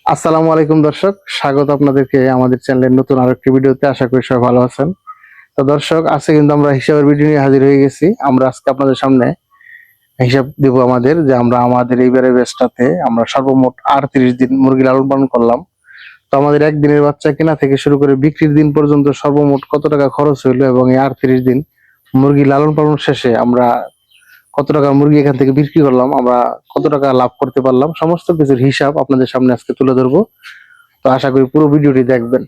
আসসালামু আলাইকুম দর্শক, স্বাগত আপনাদেরকে আমাদের চ্যানেলের নতুন আরেকটি ভিডিওতে। আশা করি সবাই ভালো আছেন। তো দর্শক, আজকে কিন্তু আমরা হিসাবের ভিডিও নিয়ে হাজির হয়ে গেছি। আমরা আজকে আপনাদের সামনে হিসাব দিব আমাদের যে আমরা আমাদের এইবারের ব্যাচটাতে আমরা সর্বমোট 38 দিন মুরগি লালন পালন করলাম। তো আমাদের একদিনের বাচ্চা কেনা থেকে শুরু করে বিক্রির দিন পর্যন্ত সর্বমোট কত টাকা খরচ হইলো এবং এই 38 দিন মুরগি লালন পালন শেষে আমরা কত টাকা মুরগি এখান থেকে বিক্রি করলাম, আমরা কত টাকা লাভ করতে পারলাম, সমস্ত কিছুর হিসাব আপনাদের সামনে আজকে তুলে ধরবো। তো আশা করি পুরো ভিডিওটি দেখবেন।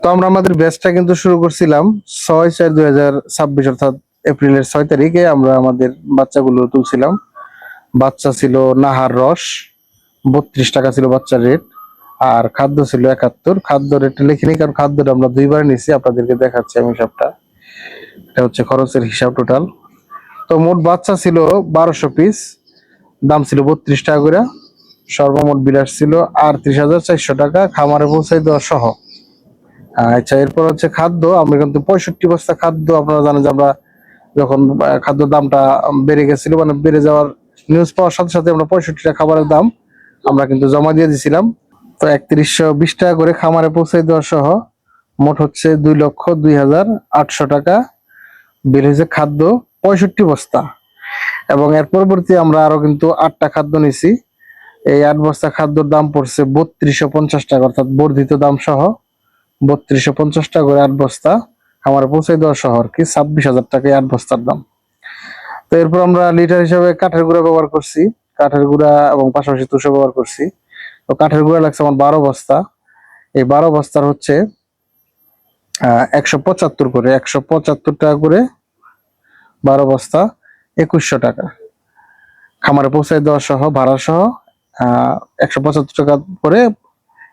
তো আমরা আমাদের ব্যাচটা কিন্তু শুরু করছিলাম 6/4/2026, অর্থাৎ এপ্রিলের 6 তারিখে আমরা আমাদের বাচ্চাগুলো তুলছিলাম। বাচ্চা ছিল নাহার রস, 32 টাকা ছিল বাচ্চার রেট। আর খাদ্য ছিল 71। খাদ্য রেটটা লিখিনি, কারণ খাদ্যটা আমরা দুইবার নিছি, আপনাদেরকে দেখাচ্ছি আমি হিসাবটা। এটা হচ্ছে খরচের হিসাব টোটাল। তো মোট বাচ্চা ছিল 1200 পিস, দাম ছিল 32 টাকা করে। সর্বমোট বিলাস ছিল 38,400 টাকা, খামারে পৌঁছাই দেওয়া সহ। আচ্ছা, এরপর হচ্ছে খাদ্য। আমরা কিন্তু 65 বস্তা খাদ্য, আপনারা জানেন যে আমরা যখন খাদ্য দামটা বেড়ে গেছিল, মানে বেড়ে যাওয়ার নিউজ পাওয়ার সাথে সাথে আমরা 65টা খাবারের দাম আমরা কিন্তু জমা দিয়ে দিছিলাম। তো 3120 টাকা করে খামারে পৌঁছাই দেওয়া সহ মোট হচ্ছে 2,02,800 টাকা বিল হয়েছে খাদ্য 65 বস্তা। এবং এর পরবর্তী আমরা আরো কিন্তু 8টা খাদ্য নিছি। এই 8 বস্তা খাদ্যর দাম পড়ছে 3250 টাকা, অর্থাৎ বর্ধিত দাম সহ 3250 টাকা করে 8 বস্তা আমার পৌঁছে দেওয়া শহর কি 26,000 টাকা 8 বস্তার দাম। তো এরপর আমরা লিটার হিসাবে কাঠের গুঁড়া ব্যবহার করছি, কাঠের গুঁড়া এবং পাশাপাশি তুষো ব্যবহার করছি। তো কাঠের গুঁড়া লাগছে আমার 12 বস্তা। এই 12 বস্তার হচ্ছে 175 করে, 175 টাকা করে 12 বস্তা, 2100 টাকা খামারে পৌঁছে দেওয়া সহ ভাড়া সহ। 175 টাকা করে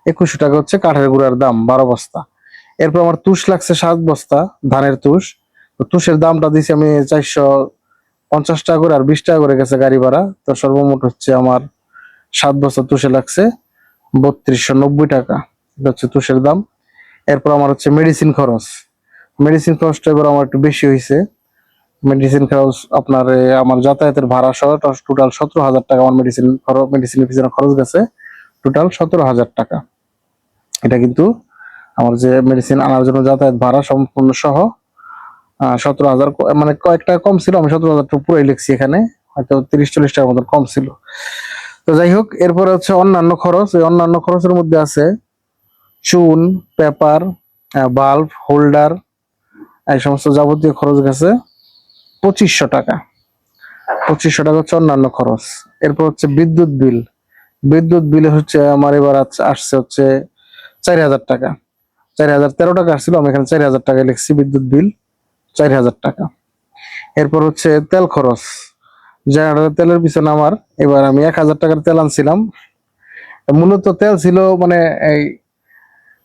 2100 টাকা হচ্ছে কাঠের গুঁড়ার দাম 12 বস্তা। এরপর আমার তুষ লাগছে 7 বস্তা, ধানের তুষ। তো তুষের দামটা দিছি আমি 450 টাকা করে, আর 20 টাকা করে গেছে গাড়ি ভাড়া। তো সর্বমোট হচ্ছে আমার 7 বস্তা তুষে লাগছে 3290 টাকা। এটা হচ্ছে তুষের দাম। এরপর আমার হচ্ছে মেডিসিন খরচ। মেডিসিন খরচটা এবার আমার একটু বেশি হয়েছে। মেডিসিন খরচ আপনার আমার যাতায়াতের ভাড়া সহ টোটাল 17,000 টাকা আমার মেডিসিনের পিছনে খরচ গেছে, টোটাল 17,000 টাকা। এটা কিন্তু আমার যে মেডিসিন আনার জন্য যাতায়াত ভাড়া সম্পূর্ণ সহ 17,000, মানে কয়েকটা কম ছিল, আমি 17,000 পুরোই লিখছি এখানে, হয়তো 30-40 টাকার মতো কম ছিল। তো যাই হোক, এরপরে হচ্ছে অন্যান্য খরচ। এই অন্যান্য খরচের মধ্যে আছে চুন, পেপার, বাল্ব, হোল্ডার, এই সমস্ত যাবতীয় খরচ গেছে 2500 টাকা। 2500 টাকা হচ্ছে অন্যান্য খরচ। এরপর হচ্ছে বিদ্যুৎ বিল। বিদ্যুৎ বিলে হচ্ছে আমার এবার আসছে হচ্ছে 4,000 টাকা। 4,013 টাকা আসছিল, আমি এখানে 4,000 টাকা লিখছি বিদ্যুৎ বিল, 4,000 টাকা। এরপর হচ্ছে তেল খরচ। জেনারেটর তেলের পিছনে আমার এবার আমি 1,000 টাকার তেল আনছিলাম। মূলত তেল ছিল মানে এই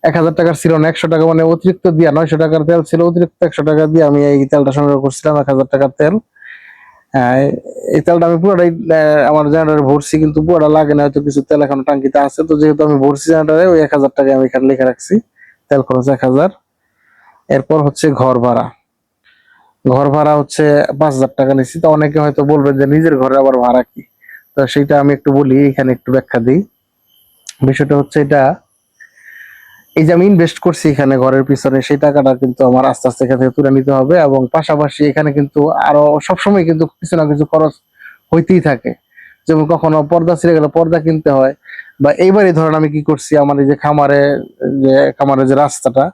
1,000 টাকার ছিল না, 100 টাকা মানে অতিরিক্ত দিয়া 900 টাকার তেল ছিল, অতিরিক্ত 100 টাকা দিয়ে আমি এই তেলটা সংগ্রহ করছিলাম, 1,000 টাকার তেল। হ্যাঁ, এই তেলটা আমি পুরোটাই আমার জেনারেটরে ভরছি, কিন্তু পুরোটা লাগে না, হয়তো কিছু তেল এখন টাঙ্কিতে আছে। তো যেহেতু আমি ভরছি জেনারেটরে, ওই 1,000 টাকা আমি এখানে লিখে রাখছি, তেল খরচ 1,000। এরপর হচ্ছে ঘর ভাড়া। ঘর ভাড়া হচ্ছে 5,000 টাকা নিচ্ছি। তো অনেকে হয়তো বলবেন যে নিজের ঘরে আবার ভাড়া কি, তো সেইটা আমি একটু বলি, এখানে একটু ব্যাখ্যা দিই। বিষয়টা হচ্ছে এটা, এই যে আমি ইনভেস্ট করছি এখানে ঘরের পিছনে, সেই টাকাটা কিন্তু আমার আস্তে আস্তে এখান থেকে তুলে নিতে হবে। এবং পাশাপাশি এখানে কিন্তু আরো সবসময় কিন্তু কিছু না কিছু খরচ হইতেই থাকে। যেমন কখনো পর্দা ছিঁড়ে গেলে পর্দা কিনতে হয়, বা এইবারই ধরেন আমি কি করছি, আমার এই যে খামারে যে রাস্তাটা,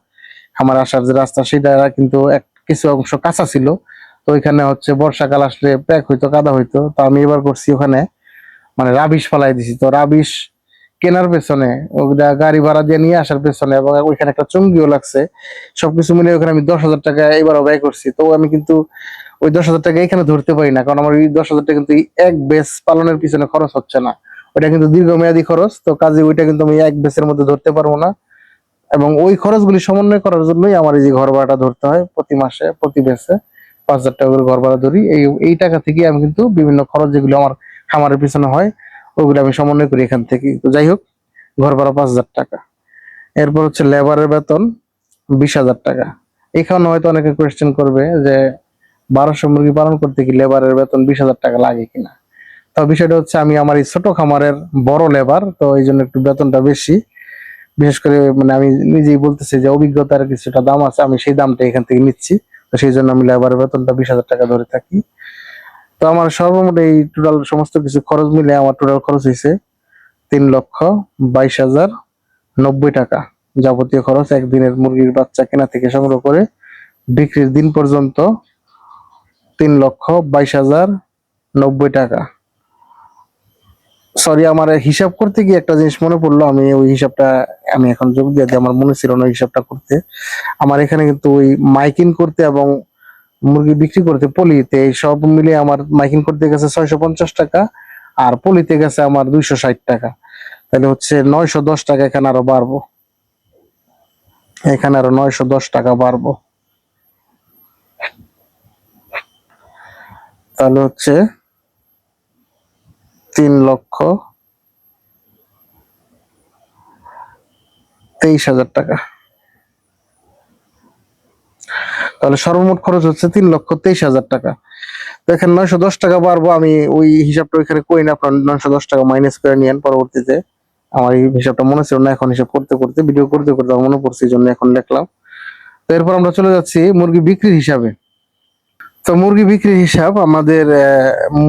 খামার আসার যে রাস্তা, সেটা কিন্তু কিছু অংশ কাঁচা ছিল। তো ওইখানে হচ্ছে বর্ষাকাল আসলে প্যাক হইতো, কাদা হইতো। তো আমি এবার করছি ওখানে মানে রাবিশ ফালাই দিছি। তো রাবিশ কেনার পেছনে, ওটা গাড়ি ভাড়া দিয়ে নিয়ে আসার পেছনে, এবং ওইখানে একটা চুঙ্গিও লাগছে, সবকিছু মিলে ওখানে আমি 10,000 টাকা এবারও ব্যয় করছি। তো আমি কিন্তু ওই 10,000 টাকা এখানে ধরতে পারি না, কারণ আমার ওই 10,000 টাকা কিন্তু এক বেস পালনের পিছনে খরচ হচ্ছে না, ওইটা কিন্তু দীর্ঘমেয়াদী খরচ। তো কাজে ওইটা কিন্তু আমি এক বেসের মধ্যে ধরতে পারবো না। এবং ওই খরচগুলি সমন্বয় করার জন্যই আমার এই যে ঘর ভাড়াটা ধরতে হয় প্রতি মাসে, প্রতি বেসে 5,000 টাকা করে ঘর ভাড়া ধরি। এই টাকা থেকে আমি কিন্তু বিভিন্ন খরচ যেগুলো আমার খামারের পিছনে হয়, ওগুলো আমি সমন্বয় করি এখান থেকে। তো যাই হোক, ঘর ভাড়া 5,000 টাকা। এরপর হচ্ছে লেবারের বেতন 20,000 টাকা। এখানে হয়তো অনেকে কোয়েশ্চেন করবে যে 1200 মুরগি পালন করতে কি লেবারের বেতন 20,000 টাকা লাগে কিনা। তো তো বিষয়টা হচ্ছে আমি আমার এই ছোট খামারের বড় লেবার, তো এই জন্য একটু বেতনটা বেশি। বিশেষ করে মানে আমি নিজেই বলতেছি যে অভিজ্ঞতার কিছুটা দাম আছে, আমি সেই দামটা এখান থেকে নিচ্ছি। তো সেই জন্য আমি লেবারের বেতনটা 20,000 টাকা ধরে থাকি। তো আমার সর্বমোট এই টোটাল সমস্ত কিছু খরচ মিলে আমার টোটাল খরচ হয়েছে 3,22,090 টাকা। যাবতীয় খরচ একদিনের মুরগির বাচ্চা কেনা থেকে সংগ্রহ করে বিক্রির দিন পর্যন্ত 3,22,090 টাকা। সরি, আমার হিসাব করতে গিয়ে একটা জিনিস মনে পড়লো, আমি ওই হিসাবটা আমি এখন যোগ দিয়ে দিই, আমার মনে ছিল না হিসাবটা করতে। আমার এখানে কিন্তু ওই মাইকিং করতে এবং মুরগি বিক্রি করতে পলিতে সব মিলে আমার মাইকিং করতে গেছে 650 টাকা, আর পলিতে গেছে আমার 260 টাকা। তাহলে হচ্ছে 910 টাকা এখানে আরো বাড়বো, এখানে আরো 910 টাকা বাড়বো। তাহলে হচ্ছে 3,23,000 টাকা। তাহলে সর্বমোট খরচ হচ্ছে 3,23,000 টাকা। তো এখানে 910 টাকা বাড়বো, আমি ওই হিসাবটা ওইখানে করি না, আপনার 910 টাকা মাইনাস করে নিয়েন পরবর্তীতে। আমার এই হিসাবটা মনে ছিল না, এখন হিসাব করতে করতে ভিডিও করতে করতে আমার মনে পড়ছে, এই জন্য এখন লিখলাম। তো এরপর আমরা চলে যাচ্ছি মুরগি বিক্রির হিসাবে। তো মুরগি বিক্রির হিসাব আমাদের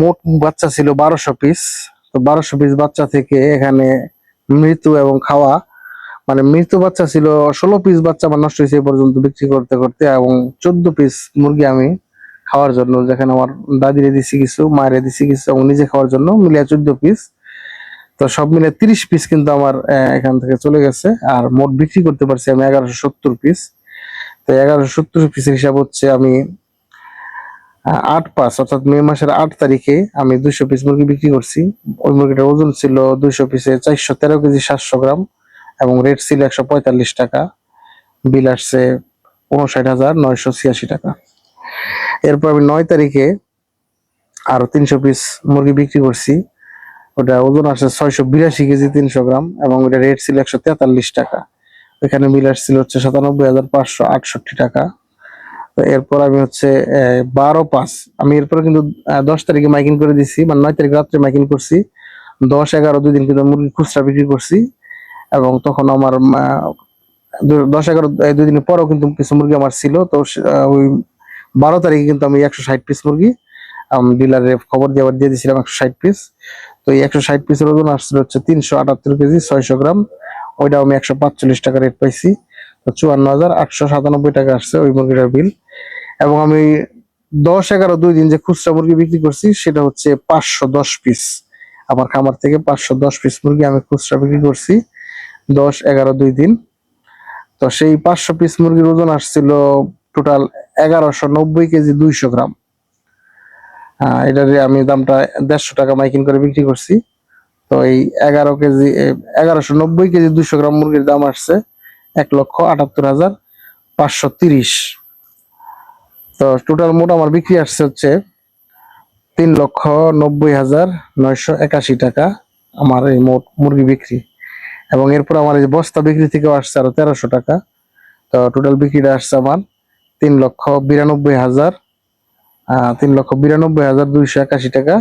মোট বাচ্চা ছিল 1200 পিস। তো 1200 পিস বাচ্চা থেকে এখানে মৃত্যু এবং খাওয়া, মানে মৃত্যু বাচ্চা ছিল 16 পিস বাচ্চা আমার নষ্ট হয়েছে এই পর্যন্ত বিক্রি করতে করতে, এবং 14 পিস মুরগি আমি খাওয়ার জন্য, যেখানে আমার দাদিরে দিছি কিছু, মায়েরে দিছি কিছু এবং নিজে খাওয়ার জন্য মিলিয়ে 14 পিস। তো সব মিলে 30 পিস কিন্তু আমার এখান থেকে চলে গেছে। আর মোট বিক্রি করতে পারছি আমি 1170 পিস। তো 1170 পিসের হিসাব হচ্ছে আমি 8/5 অর্থাৎ মে মাসের 8 তারিখে আমি 200 পিস মুরগি বিক্রি করছি। ওই মুরগিটার ওজন ছিল 200 পিসে 413 কেজি 700 গ্রাম, এবং রেট ছিল 145 টাকা। বিল আসছে 59,986 টাকা। এরপর আমি 9 তারিখে আরো 300 পিস মুরগি বিক্রি করছি। ওটা ওজন আসছে 682 কেজি 300 গ্রাম, এবং ওটা রেট ছিল 143 টাকা। এখানে বিল আসছিল হচ্ছে 97,568 টাকা। তো এরপর আমি হচ্ছে 12/5 আমি এরপরে কিন্তু 10 তারিখে মাইকিং করে দিছি, মানে 9 তারিখ রাত্রে মাইকিং করছি। 10-11 2 দিন কিন্তু মুরগি খুচরা বিক্রি করছি, এবং তখন আমার 10-11 2 দিনের পরেও কিন্তু কিছু মুরগি আমার ছিল। তো ওই 12 তারিখে কিন্তু আমি 160 পিস মুরগি ডিলারে খবর দিয়ে আবার দিয়ে দিয়েছিলাম 160 পিস। তো এই 160 পিসের ওজন আসছিল হচ্ছে 378 কেজি 600 গ্রাম। ওইটাও আমি 145 টাকা রেট পাইছি। তো 54,897 টাকা আসছে ওই মুরগিটার বিল। এবং আমি 10-11 2 দিন যে খুচরা মুরগি বিক্রি করছি সেটা হচ্ছে 510 পিস। আমার খামার থেকে 510 পিস মুরগি আমি খুচরা বিক্রি করছি 10-11 2 দিন। তো সেই 500 পিস মুরগির ওজন আসছিল টোটাল 1190 কেজি 200 গ্রাম। এটার আমি দামটা 150 টাকা মাইকিং করে বিক্রি করছি। তো এই 1190 কেজি 200 গ্রাম মুরগির দাম আসছে 1,78,530। তো টোটাল মোট আমার বিক্রি আসছে হচ্ছে 3,90,981 টাকা আমার এই মোট মুরগি বিক্রি। এবং এরপর আমার এই বস্তা বিক্রি থেকেও আসছে আরো 1300 টাকা। তো টোটাল বিক্রিটা আসছে আমার 3,92,000 3,92,281 টাকা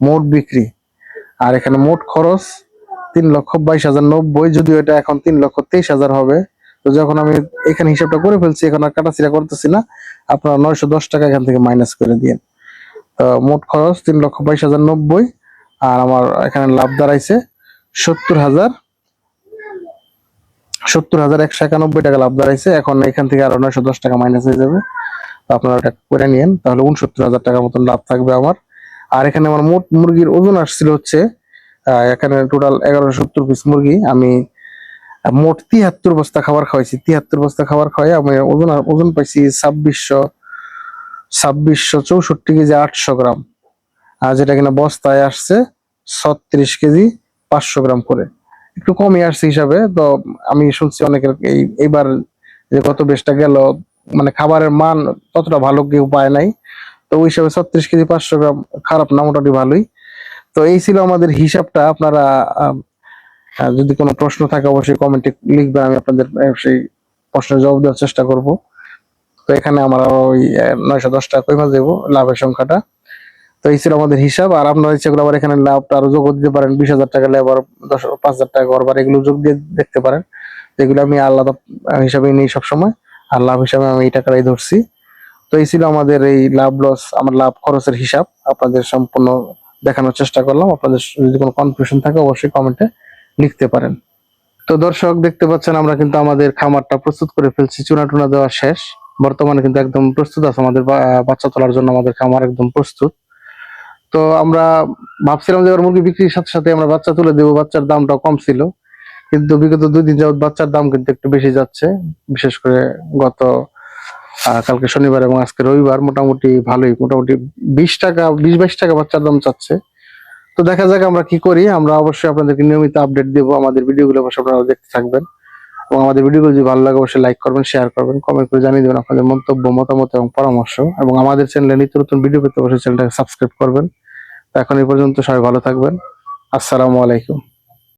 মোট বিক্রি। আর এখানে মোট খরচ 3,22,090, যদিও এটা এখন 3,23,000 হবে। তো যখন আমি এখানে হিসাবটা করে ফেলছি, এখন আর কাটাছিড়া করতেছি না, আপনারা 910 টাকা এখান থেকে মাইনাস করে দিন। তো মোট খরচ 3,22,090, আর আমার এখানে লাভ দাঁড়াইছে 70,191 টাকা লাভ দাঁড়াইছে। এখন এখান থেকে আরো 910 টাকা মাইনাস হয়ে যাবে। তো আপনারা এটা করে নিন, তাহলে 69,000 টাকার মতন লাভ থাকবে আমার। আর এখানে আমার মোট মুরগির ওজন আসছিল হচ্ছে এখানে টোটাল 1170 পিস মুরগি আমি মোট 73 বস্তা খাবার খাওয়াইছি। 73 বস্তা খাবার খাওয়াই আমি ওজন পাইছি 2664 কেজি 800 গ্রাম। আর যেটা কিনা বস্তায় আসছে 36 কেজি 500 গ্রাম করে, একটু কমই আসছে হিসাবে। তো আমি শুনছি অনেকের এইবার যে গত বেশটা গেল, মানে খাবারের মান ততটা ভালো কেউ পায় নাই। তো ওই হিসাবে 36 কেজি 500 গ্রাম খারাপ না, মোটামুটি ভালোই। তো এই ছিল আমাদের হিসাবটা। আপনারা যদি কোনো প্রশ্ন থাকে অবশ্যই কমেন্টে লিখবেন, আমি আপনাদের সেই প্রশ্নের জবাব দেওয়ার চেষ্টা করব। তো এখানে আমার ওই 910 টাকা কইমা দেবো লাভের সংখ্যাটা। তো এই ছিল আমাদের হিসাব। আর আপনারা ইচ্ছে করলে আবার এখানে লাভটা আরো যোগ দিতে পারেন, 20,000 টাকা লেবার, 5,000 টাকা করবার, এগুলো যোগ দিয়ে দেখতে পারেন। এগুলো আমি আলাদা হিসাবে নিই সবসময়, আর লাভ হিসাবে আমি এই টাকাটাই ধরছি। তো এই ছিল আমাদের এই লাভ লস, আমার লাভ খরচের হিসাব আপনাদের সম্পূর্ণ দেখানোর চেষ্টা করলাম। আপনাদের যদি কোনো কনফিউশন থাকে অবশ্যই কমেন্টে লিখতে পারেন। তো দর্শক দেখতে পাচ্ছেন আমরা কিন্তু আমাদের খামারটা প্রস্তুত করে ফেলছি, চুনা টুনা দেওয়া শেষ, বর্তমানে কিন্তু একদম প্রস্তুত আছে আমাদের বাচ্চা তোলার জন্য। আমাদের খামার একদম প্রস্তুত। তো আমরা ভাবছিলাম যে এবার মুরগি বিক্রির সাথে সাথে আমরা বাচ্চা তুলে দেবো, বাচ্চার দামটাও কম ছিল, কিন্তু বিগত 2 দিন যাবত বাচ্চার দাম কিন্তু একটু বেশি যাচ্ছে। বিশেষ করে গত কালকে শনিবার এবং আজকে রবিবার মোটামুটি ভালোই, মোটামুটি 20 টাকা, 20-22 টাকা বাচ্চার দাম চাচ্ছে। তো দেখা যাক আমরা কি করি। আমরা অবশ্যই আপনাদেরকে নিয়মিত আপডেট দেবো, আমাদের ভিডিওগুলো অবশ্যই আপনারা দেখতে থাকবেন, এবং আমাদের ভিডিওগুলো যদি ভালো লাগে অবশ্যই লাইক করবেন, শেয়ার করবেন, কমেন্ট করে জানিয়ে দেবেন আপনাদের মন্তব্য, মতামত এবং পরামর্শ। এবং আমাদের চ্যানেলে নিত্য নতুন ভিডিও পেতে অবশ্যই চ্যানেলটাকে সাবস্ক্রাইব করবেন। তো এখন এই পর্যন্ত সবাই ভালো থাকবেন। আসসালামু আলাইকুম।